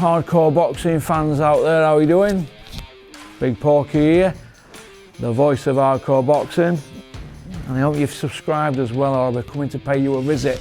hardcore boxing fans out there, how are you doing? Big Porky here, the voice of hardcore boxing, and I hope you've subscribed as well, or I'll be coming to pay you a visit.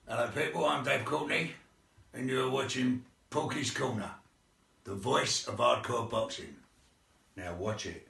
Hello people, I'm Dave Courtney and you're watching Porky's Corner, the voice of hardcore boxing. Now watch it.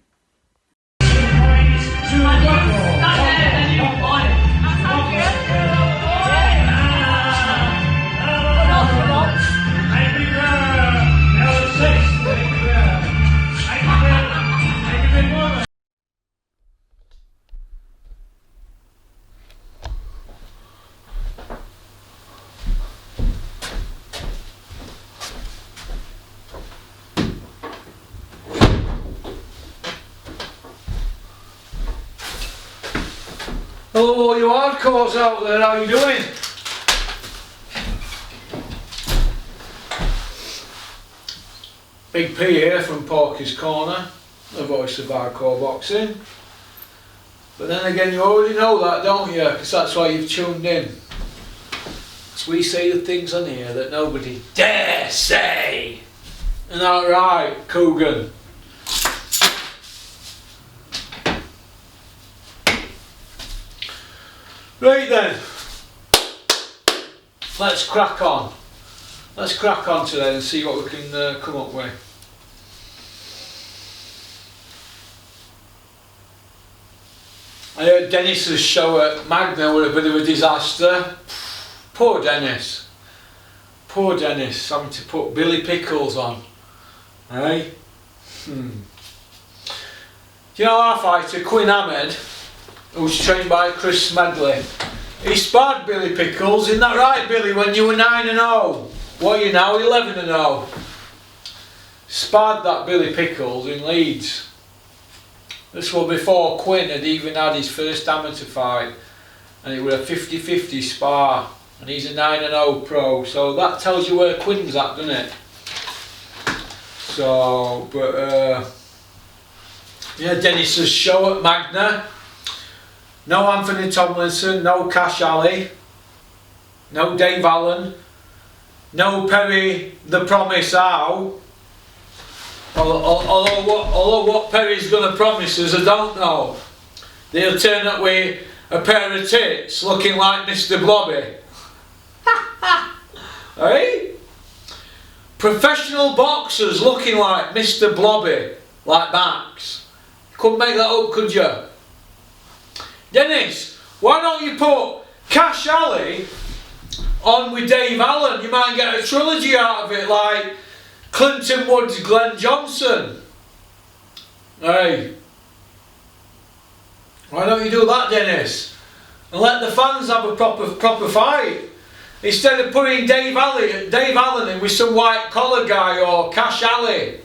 Hello all you hardcores out there, how you doing? Big P here from Porky's Corner, the voice of hardcore boxing. But then again, you already know that, don't you? Because that's why you've tuned in. So we say the things on here that nobody dare say. Isn't that right, Coogan? Right then, let's crack on. Let's crack on today and see what we can come up with. I heard Dennis's show at Magna was a bit of a disaster. Poor Dennis. Poor Dennis having to put Billy Pickles on. Eh? Do you know our fighter, Quinn Ahmed, who's trained by Chris Smedley? He sparred Billy Pickles, isn't that right, Billy, when you were 9-0? What are you now, 11-0? Sparred that Billy Pickles in Leeds. This was before Quinn had even had his first amateur fight, and it was a 50-50 spar, and he's a 9-0 pro, so that tells you where Quinn's at, doesn't it? So, but yeah, Dennis's show at Magna. No Anthony Tomlinson, no Cash Ali, no Dave Allen, no Perry the Promise How. Although what Perry's going to promise us, I don't know. They'll turn up with a pair of tits looking like Mr. Blobby. Hey? Professional boxers looking like Mr. Blobby, like Max. You couldn't make that up, could you? Dennis, why don't you put Cash Ali on with Dave Allen? You might get a trilogy out of it, like Clinton Woods, Glenn Johnson. Hey, why don't you do that, Dennis? And let the fans have a proper fight. Instead of putting Dave Allen in with some white collar guy, or Cash Ali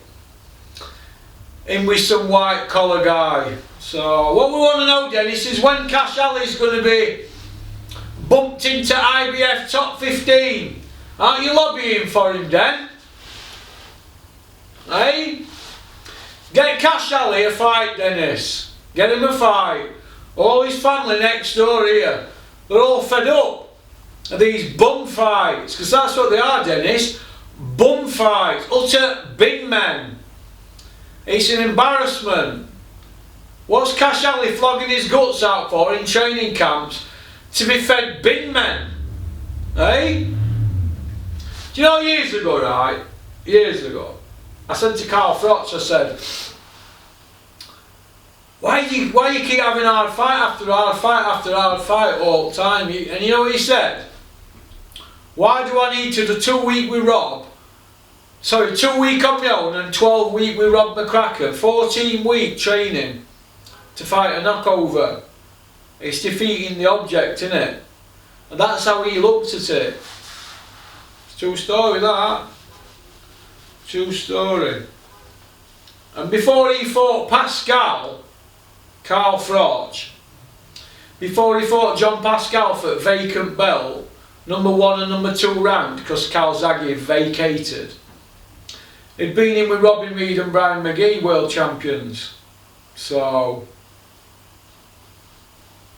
in with some white collar guy. So what we want to know, Dennis, is when Cash Ali's going to be bumped into IBF top 15. Aren't you lobbying for him, Den? Hey? Get Cash Ali a fight, Dennis. Get him a fight. All his family next door here, they're all fed up of these bum fights, because that's what they are, Dennis. Bum fights. Utter bin men. It's an embarrassment. What's Cash Ali flogging his guts out for in training camps? To be fed bin men. Eh? Do you know, years ago, right? Years ago, I said to Carl Frotch, I said, why do you keep having hard fight after hard fight after hard fight all the time? And you know what he said? Why do I need to do 2 week with Rob? Sorry, 2 week on my own and 12 week with Rob McCracken. 14 week training to fight a knockover. It's defeating the object, isn't it? And that's how he looked at it. It's true story, that. True story. And before he fought Pascal, Carl Froch, before he fought John Pascal for vacant belt, number 1 and number 2 round, because Calzaghe vacated, he'd been in with Robin Reed and Brian McGee, world champions. So,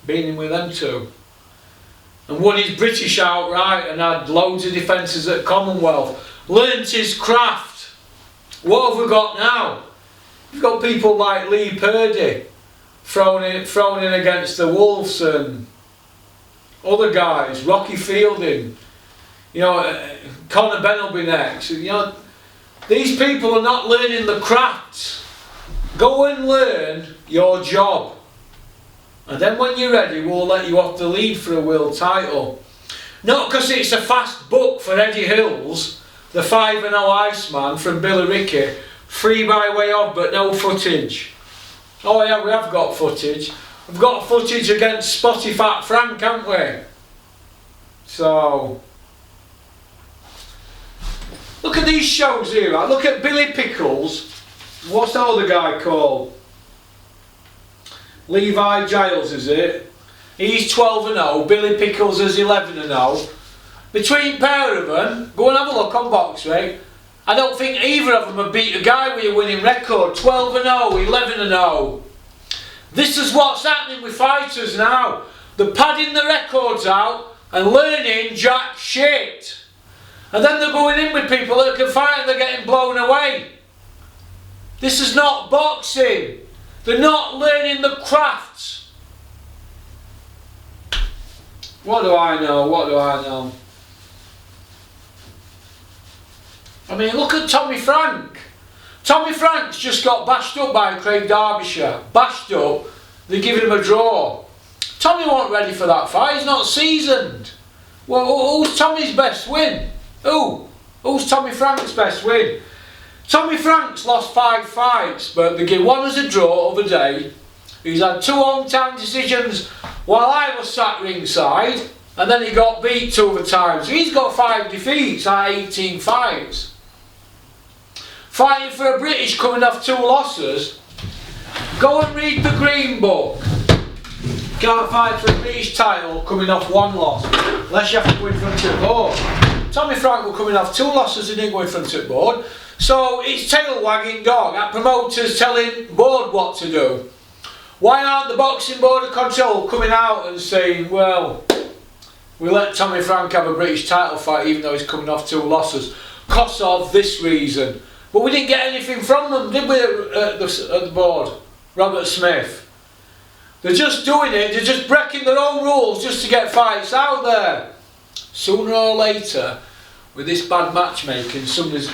been in with them two. and won his British outright and had loads of defences at Commonwealth. Learnt his craft. What have we got now? We've got people like Lee Purdy thrown in against the Wolves and other guys, Rocky Fielding, you know, Conor Benn will be next. You know, these people are not learning the crafts. Go and learn your job. And then when you're ready, we'll let you off the lead for a world title. Not because it's a fast book for Eddie Hills, the 5-0 Iceman from Billericay, free by way of, but no footage. Oh yeah, we have got footage. We've got footage against Spotty Fat Frank, haven't we? So, look at these shows here, right? Look at Billy Pickles. What's the other guy called? Levi Giles, is it? He's 12-0. Billy Pickles is 11-0. Between pair of them, go and have a look on box rate. I don't think either of them have beat a guy with a winning record. 12-0, 11-0. This is what's happening with fighters now. They're padding the records out and learning jack shit. And then they're going in with people that can fight and they're getting blown away. This is not boxing. They're not learning the crafts. What do I know? What do I know? I mean, look at Tommy Frank. Tommy Frank's just got bashed up by Craig Derbyshire. Bashed up. They're giving him a draw. Tommy wasn't ready for that fight. He's not seasoned. Well, who's Tommy's best win? Who's Tommy Frank's best win? Tommy Frank's lost 5 fights, but they gave one as a draw the other day. He's had 2 hometown decisions while I was sat ringside, and then he got beat 2 other times. So he's got 5 defeats out of 18 fights. Fighting for a British coming off 2 losses. Go and read the Green Book. Can't fight for a British title coming off 1 loss, unless you have to go in front of the board. Tommy Frank was coming off 2 losses and didn't go in front of the board. So it's tail wagging dog at promoters telling board what to do. Why aren't the boxing board of control coming out and saying, well, we let Tommy Frank have a British title fight even though he's coming off 2 losses because of this reason. But we didn't get anything from them, did we, at the board? Robert Smith. They're just doing it, they're just breaking their own rules just to get fights out there. Sooner or later, with this bad matchmaking, somebody's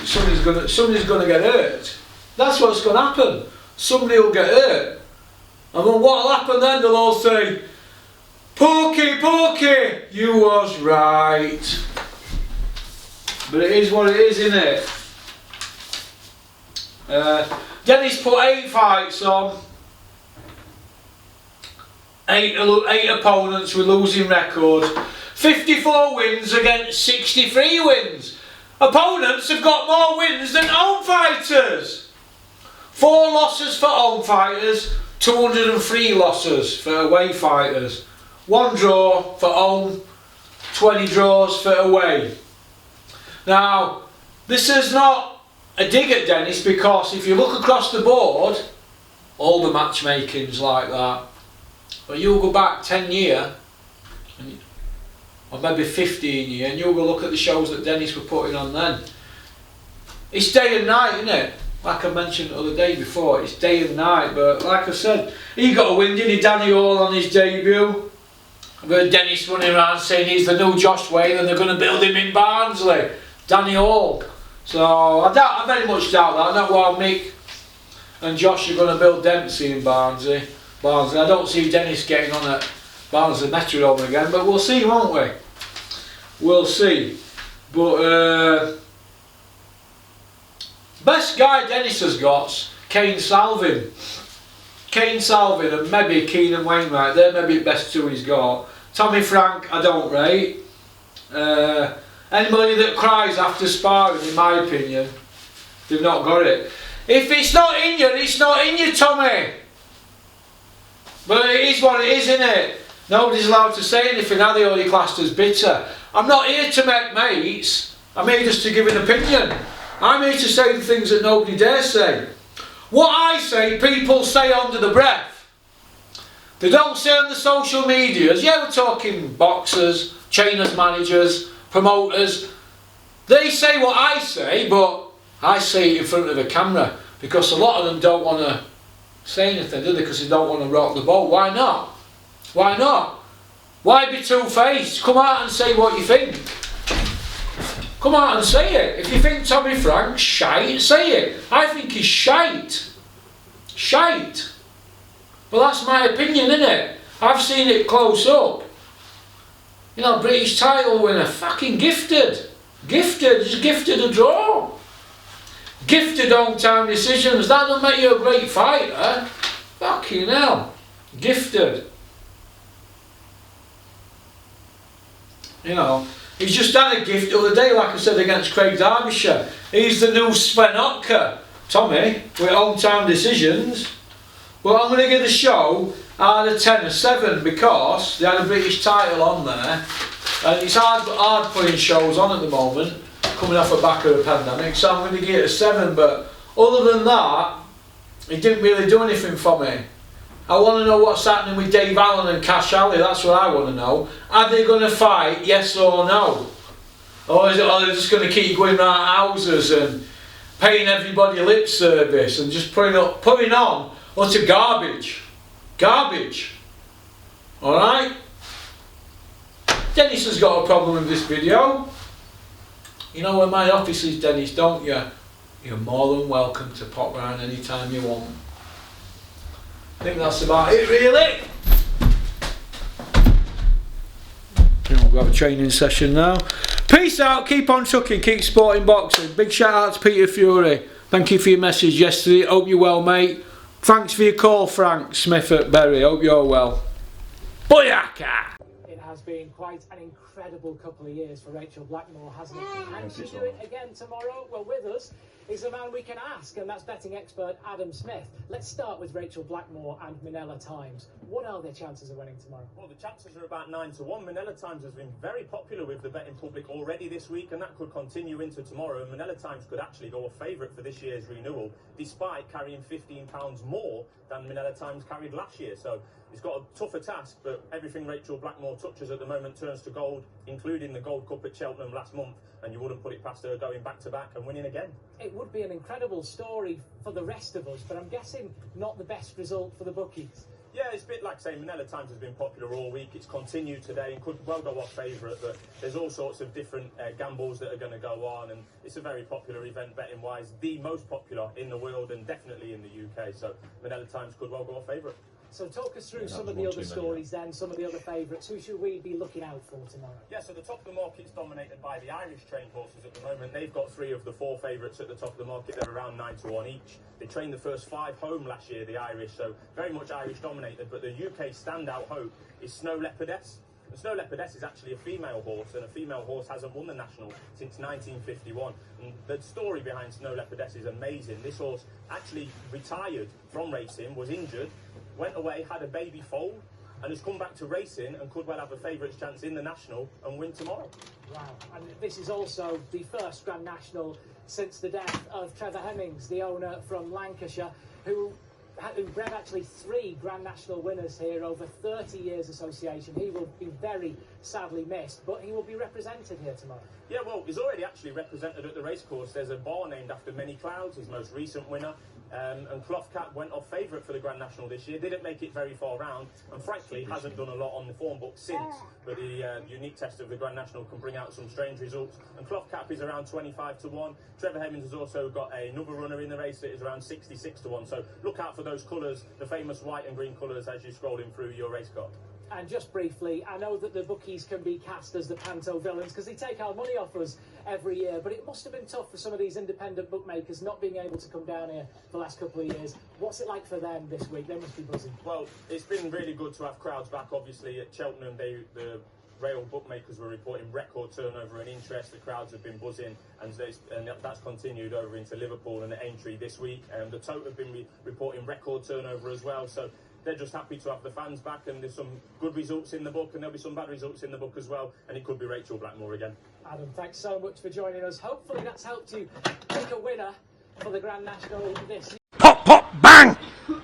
gonna get hurt. That's what's gonna happen. Somebody will get hurt. And then what'll happen then? They'll all say, Porky, you was right. But it is what it is, isn't it? Dennis put 8 fights on. 8 opponents with losing records. 54 wins against 63 wins. Opponents have got more wins than home fighters. 4 losses for home fighters, 203 losses for away fighters. 1 draw for home, 20 draws for away. Now, this is not a dig at Dennis, because if you look across the board, all the matchmaking's like that. But you'll go back 10 years, or maybe 15 years, and you'll go look at the shows that Dennis were putting on then. It's day and night, isn't it? Like I mentioned the other day before, it's day and night, but like I said, he got a win, didn't he, Danny Hall, on his debut? I've heard Dennis running around saying he's the new Josh Wayne and they're going to build him in Barnsley. Danny Hall. So I very much doubt that. I know while Mick and Josh are going to build Dempsey in Barnsley. I don't see Dennis getting on at Barnsley Metrodome again, but we'll see, won't we? We'll see. But best guy Dennis has got's Kane Salvin. Kane Salvin and maybe Keenan Wainwright. They're maybe the best 2 he's got. Tommy Frank, I don't rate. Anybody that cries after sparring, in my opinion, they've not got it. If it's not in you, it's not in you, Tommy. But it is what it is, isn't it? Nobody's allowed to say anything, are they? Or you're classed as bitter. I'm not here to make mates. I'm here just to give an opinion. I'm here to say the things that nobody dares say. What I say, people say under the breath. They don't say on the social medias, yeah, we're talking boxers, trainers, managers, promoters. They say what I say, but I say it in front of a camera because a lot of them don't want to say anything, do they? Because they don't want to rock the boat. Why not? Why not? Why be two-faced? Come out and say what you think. Come out and say it. If you think Tommy Frank's shite, say it. I think he's shite. Shite. But that's my opinion, innit? I've seen it close up. You know, British title winner, fucking gifted. Gifted, just gifted a draw. Gifted on-time decisions, that doesn't make you a great fighter. Fucking hell. Gifted. You know, he's just had a gift the other day, like I said, against Craig Derbyshire. He's the new Sven Otka. Tommy, with on-time decisions. Well, I'm going to give the show out of 10 or 7 because they had a British title on there. And it's hard putting shows on at the moment, coming off the back of the pandemic, so I'm going to give it a 7. But other than that, it didn't really do anything for me. I want to know what's happening with Dave Allen and Cash Ali, that's what I want to know. Are they going to fight, yes or no? Or are they just going to keep going around houses and paying everybody lip service and just putting on utter garbage? Garbage. Alright? Dennis has got a problem with this video. You know where my office is, Dennis, don't you? You're more than welcome to pop round anytime you want. I think that's about it, really. We've got a training session now. Peace out, keep on trucking, keep sporting boxing. Big shout out to Peter Fury. Thank you for your message yesterday. Hope you're well, mate. Thanks for your call, Frank Smith at Bury. Hope you're well. Booyaka! It has been quite an incredible couple of years for Rachel Blackmore, hasn't it? Can she do it again tomorrow? Well, with us is a man we can ask, and that's betting expert Adam Smith. Let's start with Rachel Blackmore and Manila Times. What are their chances of winning tomorrow? Well, the chances are about 9 to 1. Manila Times has been very popular with the betting public already this week, and that could continue into tomorrow. And Manila Times could actually go a favourite for this year's renewal, despite carrying £15 more than Manila Times carried last year. So it's got a tougher task, but everything Rachel Blackmore touches at the moment turns to gold, including the Gold Cup at Cheltenham last month, and you wouldn't put it past her going back-to-back and winning again. It would be an incredible story for the rest of us, but I'm guessing not the best result for the bookies. Yeah, it's a bit like saying Manila Times has been popular all week. It's continued today and could well go off favourite, but there's all sorts of different gambles that are going to go on, and it's a very popular event betting-wise, the most popular in the world and definitely in the UK, so Manila Times could well go off favourite. So talk us through some of the other stories then, some of the other favourites. Who should we be looking out for tomorrow? Yeah, so the top of the market's dominated by the Irish trained horses at the moment. They've got 3 of the 4 favourites at the top of the market. They're around 9 to 1 each. They trained the first 5 home last year, the Irish, so very much Irish dominated. But the UK standout hope is Snow Leopardess. And Snow Leopardess is actually a female horse, and a female horse hasn't won the National since 1951. And the story behind Snow Leopardess is amazing. This horse actually retired from racing, was injured, went away, had a baby foal, and has come back to racing and could well have a favourites chance in the National and win tomorrow. Wow, and this is also the first Grand National since the death of Trevor Hemmings, the owner from Lancashire, who bred actually 3 Grand National winners here over 30 years association. He will be very sadly missed, but he will be represented here tomorrow. Yeah, well, he's already actually represented at the racecourse. There's a bar named after Many Clouds, his most recent winner. And Cloth Cap went off favourite for the Grand National this year, didn't make it very far round, and frankly hasn't done a lot on the form book since, but the unique test of the Grand National can bring out some strange results, and Cloth Cap is around 25 to 1. Trevor Hemmings has also got another runner in the race that is around 66 to 1, so look out for those colours, the famous white and green colours, as you're scrolling through your race card. And just briefly, I know that the bookies can be cast as the panto villains because they take our money off us every year, but it must have been tough for some of these independent bookmakers not being able to come down here for the last couple of years. What's it like for them this week? They must be buzzing. Well, it's been really good to have crowds back. Obviously at Cheltenham, the rail bookmakers were reporting record turnover and interest. The crowds have been buzzing, and that's continued over into Liverpool and at Aintree this week. The Tote have been reporting record turnover as well, so they're just happy to have the fans back, and there's some good results in the book and there'll be some bad results in the book as well, and it could be Rachel Blackmore again. Adam, thanks so much for joining us. Hopefully that's helped you pick a winner for the Grand National this year. Pop, pop, bang!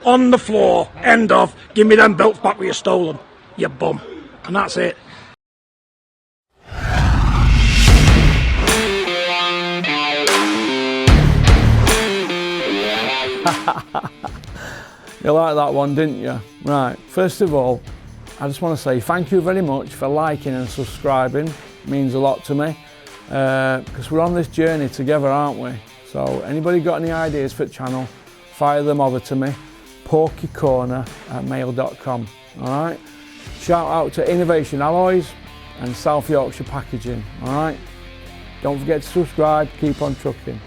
on the floor, end of, give me them belts back where you stole them, you bum. And that's it. You like that one, didn't you? Right, first of all, I just want to say thank you very much for liking and subscribing. It means a lot to me, because we're on this journey together, aren't we? So anybody got any ideas for the channel, fire them over to me, porkycorner@mail.com. Alright? Shout out to Innovation Alloys and South Yorkshire Packaging. Alright? Don't forget to subscribe, keep on trucking.